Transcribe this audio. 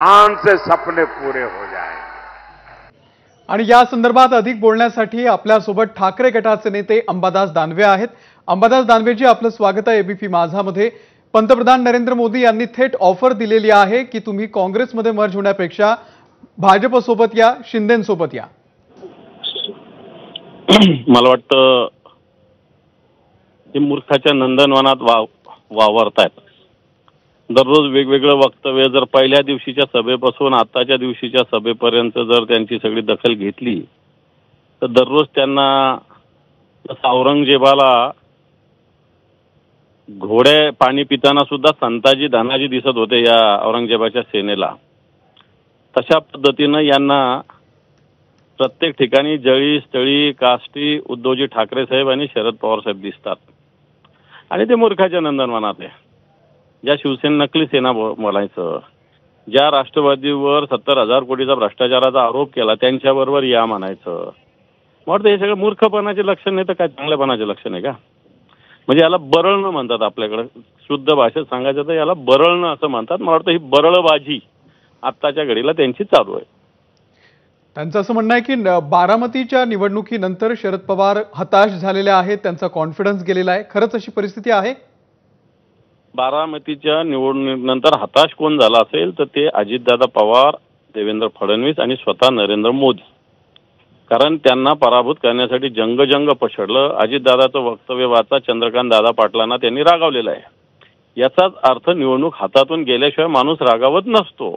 आन से सपने पूरे हो जाएंगे। आणि या संदर्भात अधिक बोलण्यासाठी आपल्यासोबत ठाकरे गटाचे नेते अंबादास दानवे आहेत। अंबादास दानवेजी, आपलं स्वागत आहे एबीपी माझामध्ये। पंतप्रधान नरेंद्र मोदी यांनी थेट ऑफर दिलेली आहे की तुम्ही काँग्रेसमध्ये मर्ज होण्यापेक्षा भाजपसोबत या, शिंदेंसोबत या। मला वाटतं हे मूर्खाच्या नंदनवनात वावरतायत। दररोज वेगवेगळं वक्तव्य, जर पहिल्या दिवशीच्या सभेपासून आताच्या दिवशीच्या सभेपर्यंत जर त्यांची सगळी दखल घेतली तर दररोज त्यांना औरंगजेबाला घोडे पाणी पिताना सुद्धा संताजी धनाजी दिसत होते या औरंगजेबाच्या सेनेला। तशा पद्धतीनं यांना प्रत्येक ठिकाणी जळी स्थळी काष्टी उद्धवजी ठाकरे साहेब आणि शरद पवार साहेब दिसतात आणि ते मूर्खाच्या नंदनवनात आहे। ज्या शिवसेना नकली सेना बोलायचं, ज्या राष्ट्रवादीवर 70,000 कोटीचा भ्रष्टाचाराचा आरोप केला त्यांच्याबरोबर या म्हणायचं, वाटतं हे सगळं मूर्खपणाचे लक्षण नाही तर काय चांगल्यापणाचे लक्षण आहे का? म्हणजे याला बरळणं म्हणतात आपल्याकडे, शुद्ध भाषेत सांगायचं तर याला बरळणं असं म्हणतात। मला वाटतं ही बरळबाजी आत्ताच्या घडीला त्यांची चालू आहे। त्यांचं असं म्हणणं आहे की बारामतीच्या निवडणुकीनंतर शरद पवार हताश झालेले आहेत, त्यांचा कॉन्फिडन्स गेलेला आहे। खरंच अशी परिस्थिती आहे? बारामतीच्या निवडणुकीनंतर हताश कोण झाला असेल तर ते अजितदादा पवार, देवेंद्र फडणवीस आणि स्वतः नरेंद्र मोदी। कारण त्यांना पराभूत करण्यासाठी जंग पछडलं। अजितदादाचं वक्तव्य वाचा, चंद्रकांत दादा पाटलांना त्यांनी रागावलेलं आहे। याचाच अर्थ निवडणूक हातातून गेल्याशिवाय माणूस रागावत नसतो।